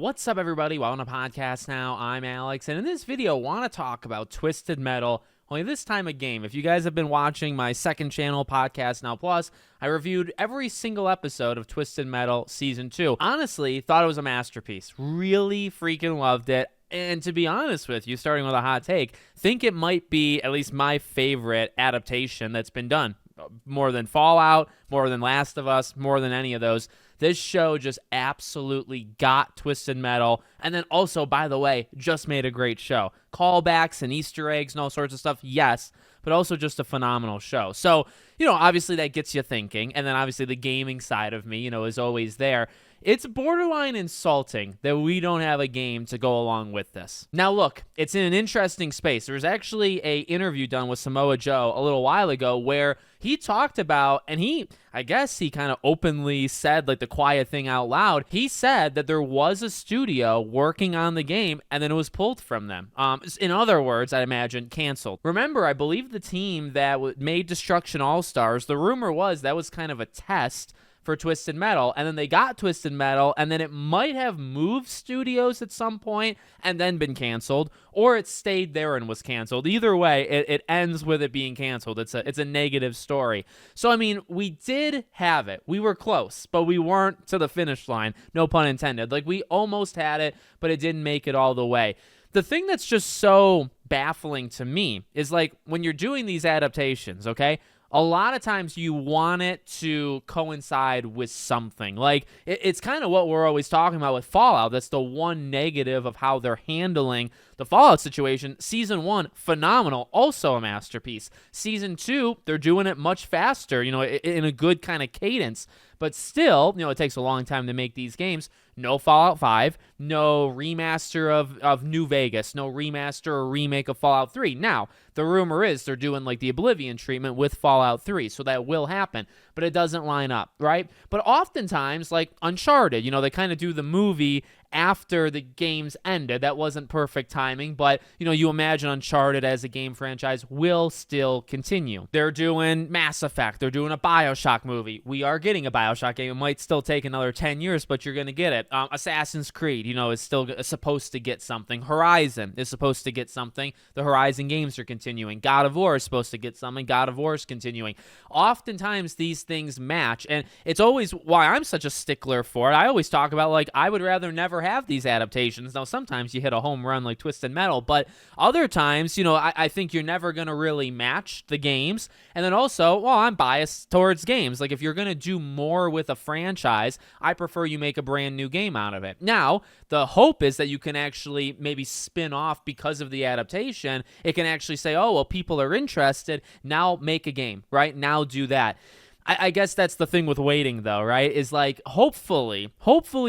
What's up, everybody? Welcome to Podcast Now. I'm Alex, and in this video, I want to talk about Twisted Metal, only this time a game. If you guys have been watching my second channel, Podcast Now Plus, I reviewed every single episode of Twisted Metal Season 2. Honestly, thought it was a masterpiece. Really freaking loved it. And to be honest with you, starting with a hot take, think it might be at least my favorite adaptation that's been done. More than Fallout, more than Last of Us, more than any of those. This show just absolutely got Twisted Metal, and then also, by the way, just made a great show. Callbacks and Easter eggs and all sorts of stuff, yes, but also just a phenomenal show. So, obviously that gets you thinking, and then obviously the gaming side of me, is always there. It's borderline insulting that we don't have a game to go along with this. Now, look, it's in an interesting space. There was actually a interview done with Samoa Joe a little while ago where he talked about, and I guess he kind of openly said like the quiet thing out loud. He said that there was a studio working on the game and then it was pulled from them. In other words, I imagine canceled. Remember, I believe the team that made Destruction All-Stars, the rumor was that was kind of a test for Twisted Metal, and then they got Twisted Metal, and then it might have moved studios at some point and then been canceled, or it stayed there and was canceled. Either way, it ends with it being canceled. It's a negative story. So, I mean, we did have it. We were close, but we weren't to the finish line. No pun intended. Like, we almost had it, but it didn't make it all the way. The thing that's just so baffling to me is, like, when you're doing these adaptations, okay, a lot of times you want it to coincide with something. Like, it's kind of what we're always talking about with Fallout. That's the one negative of how they're handling the Fallout situation. Season 1, phenomenal, also a masterpiece. Season 2, they're doing it much faster, in a good kind of cadence. But still, it takes a long time to make these games. No Fallout 5, no remaster of New Vegas, no remaster or remake of Fallout 3. Now, the rumor is they're doing like the Oblivion treatment with Fallout 3, so that will happen, but it doesn't line up, right? But oftentimes, like Uncharted, they kind of do the movie after the games ended. That wasn't perfect timing, but, you imagine Uncharted as a game franchise will still continue. They're doing Mass Effect. They're doing a BioShock movie. We are getting a BioShock game. It might still take another 10 years, but you're going to get it. Assassin's Creed, is still supposed to get something. Horizon is supposed to get something. The Horizon games are continuing. God of War is supposed to get something. God of War is continuing. Oftentimes, these things match, and it's always why I'm such a stickler for it. I always talk about, like, I would rather never have these adaptations. Now, sometimes you hit a home run like Twisted Metal, but other times, I think you're never going to really match the games. And then also, well, I'm biased towards games. Like, if you're going to do more with a franchise, I prefer you make a brand new game out of it. Now, the hope is that you can actually maybe spin off because of the adaptation. It can actually say, oh, well, people are interested. Now make a game, right? Now do that. I guess that's the thing with waiting, though, right? Is like, hopefully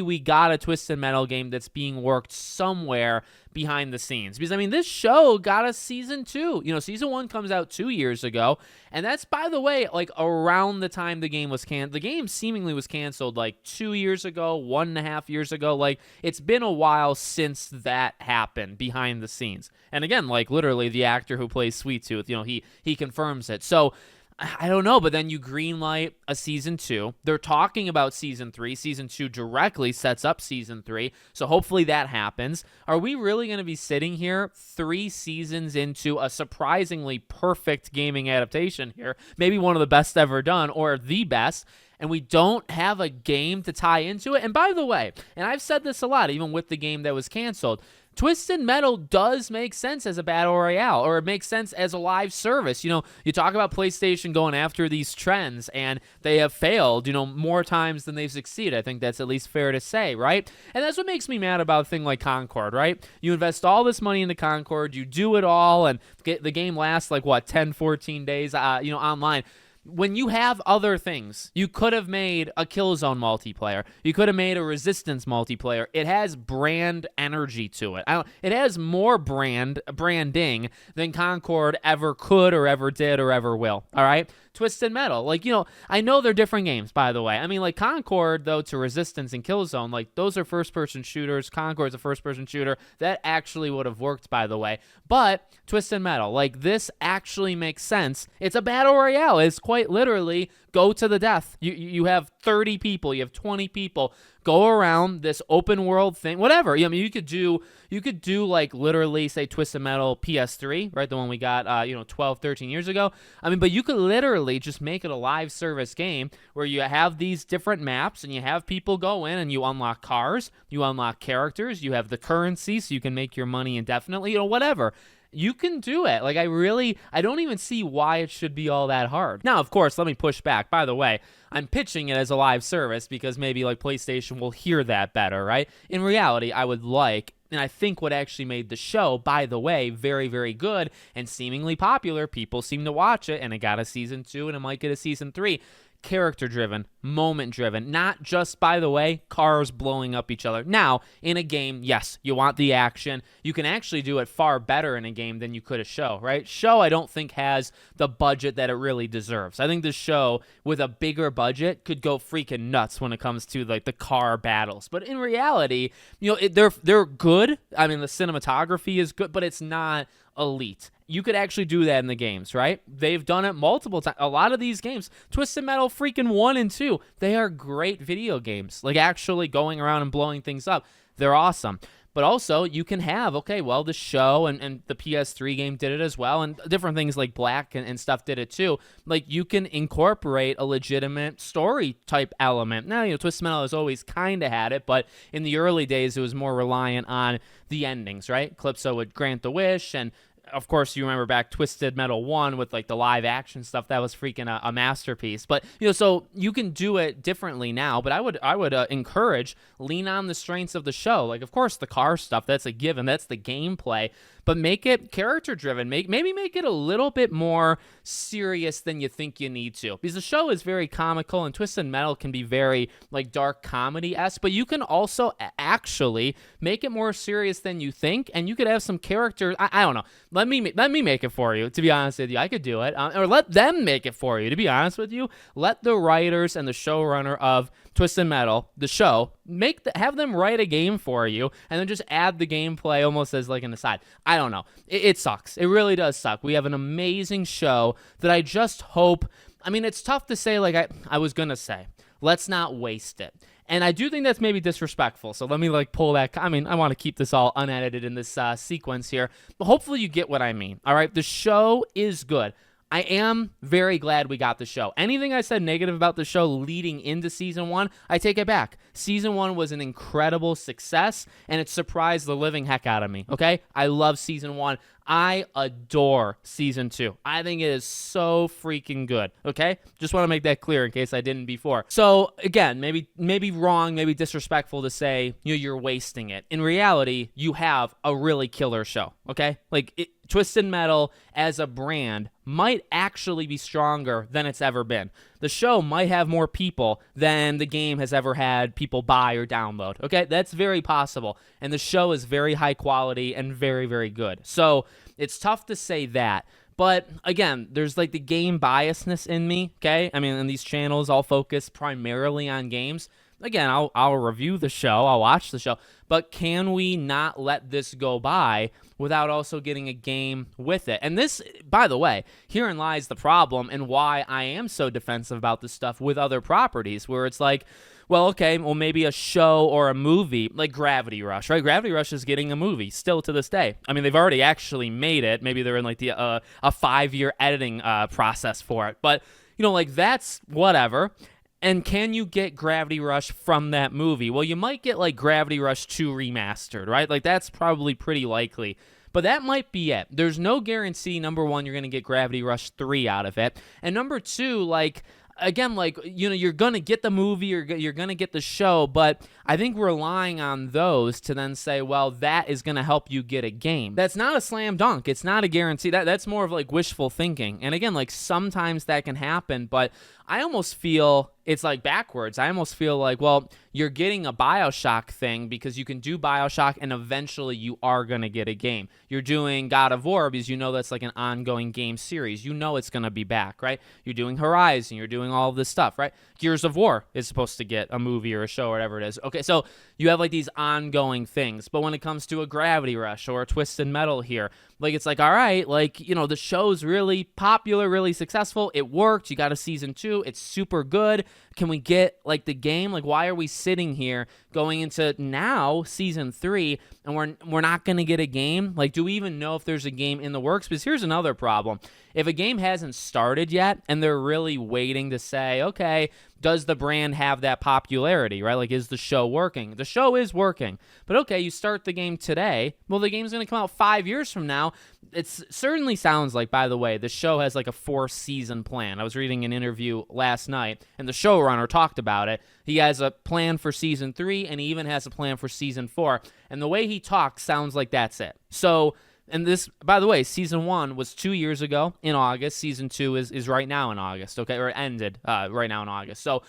we got a Twisted Metal game that's being worked somewhere behind the scenes. Because, I mean, this show got a season 2. Season 1 comes out 2 years ago. And that's, by the way, like around the time the game was canceled. The game seemingly was canceled like 2 years ago, 1.5 years ago. Like, it's been a while since that happened behind the scenes. And again, like literally the actor who plays Sweet Tooth, he confirms it. So, I don't know, but then you greenlight a season 2. They're talking about season 3. Season 2 directly sets up season 3. So hopefully that happens. Are we really going to be sitting here 3 seasons into a surprisingly perfect gaming adaptation here? Maybe one of the best ever done, or the best, and we don't have a game to tie into it? And by the way, and I've said this a lot, even with the game that was canceled, Twisted Metal does make sense as a battle royale, or it makes sense as a live service. You talk about PlayStation going after these trends, and they have failed, more times than they've succeeded. I think that's at least fair to say, right? And that's what makes me mad about a thing like Concord, right? You invest all this money into Concord, you do it all, and the game lasts like, 10, 14 days, online. When you have other things, you could have made a Killzone multiplayer. You could have made a Resistance multiplayer. It has brand energy to it. It has more branding than Concord ever could or ever did or ever will. All right? Twisted Metal. Like, I know they're different games, by the way. I mean, like, Concord, though, to Resistance and Killzone, like, those are first-person shooters. Concord's a first-person shooter. That actually would have worked, by the way. But Twisted Metal, like, this actually makes sense. It's a battle royale. It's quite quite literally go to the death. You have 30 people, you have 20 people, go around this open world thing, whatever. I mean, you could do like literally say Twisted Metal PS3, right? The one we got 12, 13 years ago. I mean, but you could literally just make it a live service game where you have these different maps and you have people go in and you unlock cars, you unlock characters, you have the currency so you can make your money indefinitely, whatever. You can do it. Like, I don't even see why it should be all that hard. Now, of course, let me push back. By the way, I'm pitching it as a live service because maybe like PlayStation will hear that better, right? In reality, I would like, and I think what actually made the show, by the way, very, very good and seemingly popular. People seem to watch it, and it got a season 2, and it might get a season 3. Character-driven, moment-driven, not just, by the way, cars blowing up each other. Now, in a game, yes, you want the action. You can actually do it far better in a game than you could a show, right? Show, I don't think, has the budget that it really deserves. I think the show, with a bigger budget, could go freaking nuts when it comes to, like, the car battles. But in reality, they're good. I mean, the cinematography is good, but it's not elite. You could actually do that in the games, right? They've done it multiple times. A lot of these games, Twisted Metal freaking 1 and 2, they are great video games. Like, actually going around and blowing things up. They're awesome. But also, you can have, okay, well, the show and the PS3 game did it as well, and different things like Black and stuff did it too. Like, you can incorporate a legitimate story-type element. Now, Twisted Metal has always kind of had it, but in the early days, it was more reliant on the endings, right? Calypso would grant the wish, and of course, you remember back Twisted Metal 1 with like the live action stuff. That was freaking a masterpiece. But, so you can do it differently now. But I would encourage, lean on the strengths of the show. Like, of course, the car stuff, that's a given. That's the gameplay. But make it character-driven. Maybe make it a little bit more serious than you think you need to. Because the show is very comical, and Twisted Metal can be very, like, dark comedy-esque. But you can also actually make it more serious than you think, and you could have some characters. I don't know. Let me make it for you, to be honest with you. I could do it. Or let them make it for you, to be honest with you. Let the writers and the showrunner of Twisted Metal, the show, have them write a game for you, and then just add the gameplay almost as like an aside. I don't know. It sucks. It really does suck. We have an amazing show that I just hope. I mean, it's tough to say, like I was going to say, let's not waste it. And I do think that's maybe disrespectful. So let me pull that. I mean, I want to keep this all unedited in this sequence here. But hopefully you get what I mean. All right. The show is good. I am very glad we got the show. Anything I said negative about the show leading into Season 1, I take it back. Season 1 was an incredible success, and it surprised the living heck out of me, okay? I love Season 1. I adore Season 2. I think it is so freaking good, okay? Just want to make that clear in case I didn't before. So, again, maybe wrong, maybe disrespectful to say you're wasting it. In reality, you have a really killer show, okay? Twisted Metal as a brand might actually be stronger than it's ever been. The show might have more people than the game has ever had people buy or download. Okay, that's very possible. And the show is very high quality and very, very good. So it's tough to say that. But again, there's the game biasness in me, okay? I mean, and these channels all focus primarily on games. Again, I'll review the show, I'll watch the show, but can we not let this go by without also getting a game with it? And this, by the way, herein lies the problem and why I am so defensive about this stuff with other properties, where it's maybe a show or a movie, like Gravity Rush, right? Gravity Rush is getting a movie still to this day. I mean, they've already actually made it. Maybe they're in a 5-year editing process for it, but that's whatever. And can you get Gravity Rush from that movie? Well, you might get Gravity Rush 2 remastered, right? That's probably pretty likely. But that might be it. There's no guarantee, number one, you're going to get Gravity Rush 3 out of it. And number two, you're going to get the movie or you're going to get the show, but I think relying on those to then say, well, that is going to help you get a game. That's not a slam dunk. It's not a guarantee. That's more of wishful thinking. And again, sometimes that can happen, but I almost feel it's backwards. I almost feel you're getting a BioShock thing because you can do BioShock and eventually you are going to get a game. You're doing God of War because that's an ongoing game series. It's going to be back, right? You're doing Horizon. You're doing all of this stuff, right? Gears of War is supposed to get a movie or a show or whatever it is. Okay, so you have these ongoing things. But when it comes to a Gravity Rush or a Twisted Metal here, Like, it's like, all right, like, you know, the show's really popular, really successful. It worked. You got a season 2. It's super good. Can we get, like, the game? Like, why are we sitting here going into now season 3 and we're not going to get a game? Like, do we even know if there's a game in the works? Because here's another problem. If a game hasn't started yet and they're really waiting to say, okay, does the brand have that popularity, right? Like, is the show working? The show is working. But okay, you start the game today. Well, the game's going to come out 5 years from now. It certainly sounds like, by the way, the show has like a 4-season plan. I was reading an interview last night, and the showrunner talked about it. He has a plan for season 3, and he even has a plan for season 4. And the way he talks sounds like that's it. So, and this, by the way, season 1 was 2 years ago in August. Season 2 is right now in August, okay? Or it ended right now in August. So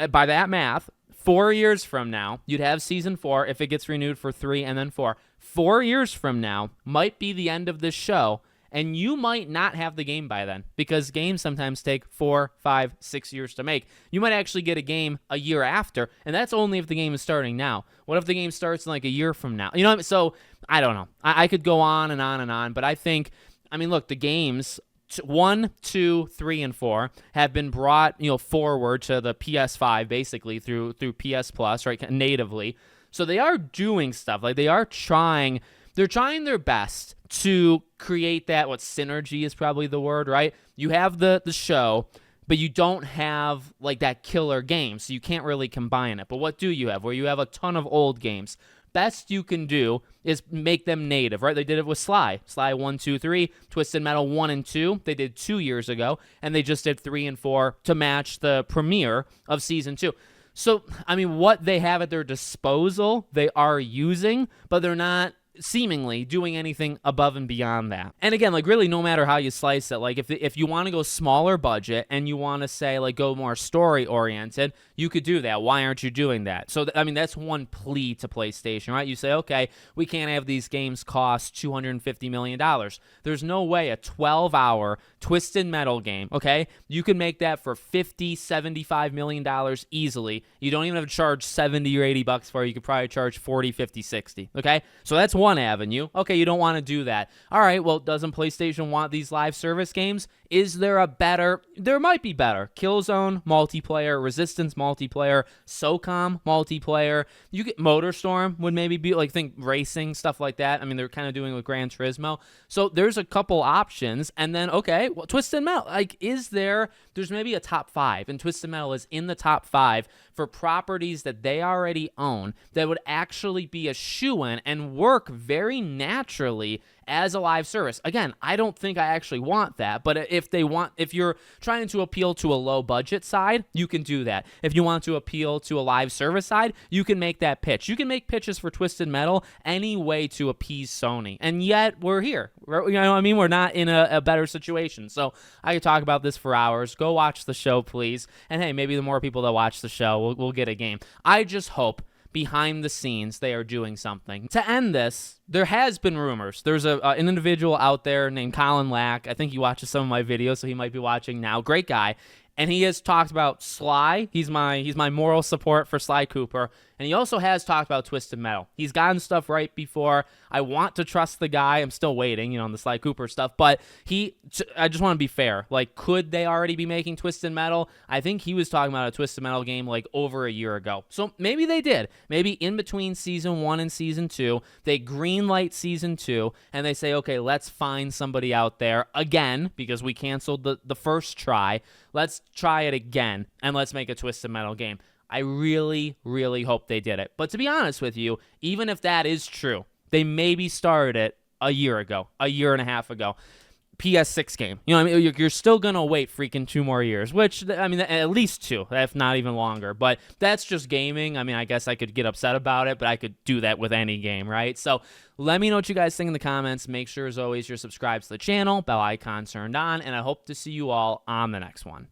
by that math, 4 years from now, you'd have season 4 if it gets renewed for 3 and then 4. 4 years from now might be the end of this show, and you might not have the game by then because games sometimes take 4, 5, 6 years to make. You might actually get a game a year after, and that's only if the game is starting now. What if the game starts in like a year from now? You know, so I don't know. I could go on and on and on, but I think, I mean, look, the games 1, 2, 3, and 4 have been brought, you know, forward to the PS5 basically through PS Plus, right, natively. So they are doing stuff. Like, they are trying. They're trying their best to create that. What synergy is probably the word, right? You have the show, but you don't have like that killer game, so you can't really combine it. But what do you have? Where you have a ton of old games. Best you can do is make them native, right? They did it with Sly 1, 2, 3, Twisted Metal 1 and 2. They did 2 years ago, and they just did 3 and 4 to match the premiere of season 2. So, I mean, what they have at their disposal, they are using, but they're not seemingly doing anything above and beyond that. And again, like, really, no matter how you slice it, like, if you want to go smaller budget and you want to say, like, go more story oriented, you could do that. Why aren't you doing that? So, I mean, that's one plea to PlayStation, right? You say, okay, we can't have these games cost $250 million. There's no way a 12-hour Twisted Metal game, okay? You can make that for $50, $75 million easily. You don't even have to charge 70 or 80 bucks for it. You could probably charge 40, 50, 60, okay? So that's one avenue. Okay, you don't want to do that. All right, well, doesn't PlayStation want these live service games? Is there a better? There might be better. Killzone multiplayer, Resistance multiplayer, SOCOM multiplayer. You get MotorStorm would maybe be like, think racing, stuff like that. I mean, they're kind of doing with Gran Turismo. So there's a couple options. And then, okay, well, Twisted Metal, like, there's maybe a top 5, and Twisted Metal is in the top 5 for properties that they already own that would actually be a shoo-in and work very naturally as a live service. Again, I don't think I actually want that, but if you're trying to appeal to a low budget side, you can do that. If you want to appeal to a live service side, you can make that pitch. You can make pitches for Twisted Metal any way to appease Sony. And yet we're here. You know what I mean? We're not in a better situation. So I could talk about this for hours. Go watch the show, please. And hey, maybe the more people that watch the show, we'll get a game. I just hope behind the scenes they are doing something. To end this, there has been rumors. There's an individual out there named Colin Lack. I think he watches some of my videos, so he might be watching now. Great guy. And he has talked about Sly. He's my moral support for Sly Cooper. And he also has talked about Twisted Metal. He's gotten stuff right before. I want to trust the guy. I'm still waiting, on the Sly Cooper stuff. But I just want to be fair. Like, could they already be making Twisted Metal? I think he was talking about a Twisted Metal game like over a year ago. So maybe they did. Maybe in between season 1 and season 2, they greenlight season 2, and they say, okay, let's find somebody out there again, because we canceled the first try. Let's try it again, and let's make a Twisted Metal game. I really, really hope they did it. But to be honest with you, even if that is true, they maybe started it a year ago, a year and a half ago. PS6 game. You know what I mean? You're still going to wait freaking 2 more years, which, I mean, at least 2, if not even longer. But that's just gaming. I mean, I guess I could get upset about it, but I could do that with any game, right? So let me know what you guys think in the comments. Make sure, as always, you're subscribed to the channel, bell icon turned on, and I hope to see you all on the next one.